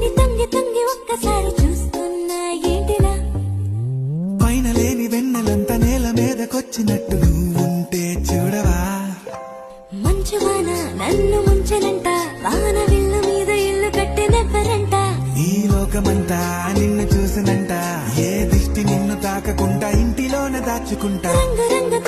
కళ్ళని తొంగి తొంగి ఒక్కసారి చూస్తున్నా ఏంటిలా పైన లేని వెన్నెలంత నేల మీదకొచ్చినట్టు నువ్వుంటే చూడవా మంచువాన నన్ను ముంచనంట వాన విల్లు మీద ఇల్లు కట్టెనెవ్వరంట ఈ లోకమంతా నిన్ను చూసినంట ఏ దిష్టి నిన్ను తాకకుండా ఇంటిలోనే దాచుకుంటా రంగు రంగు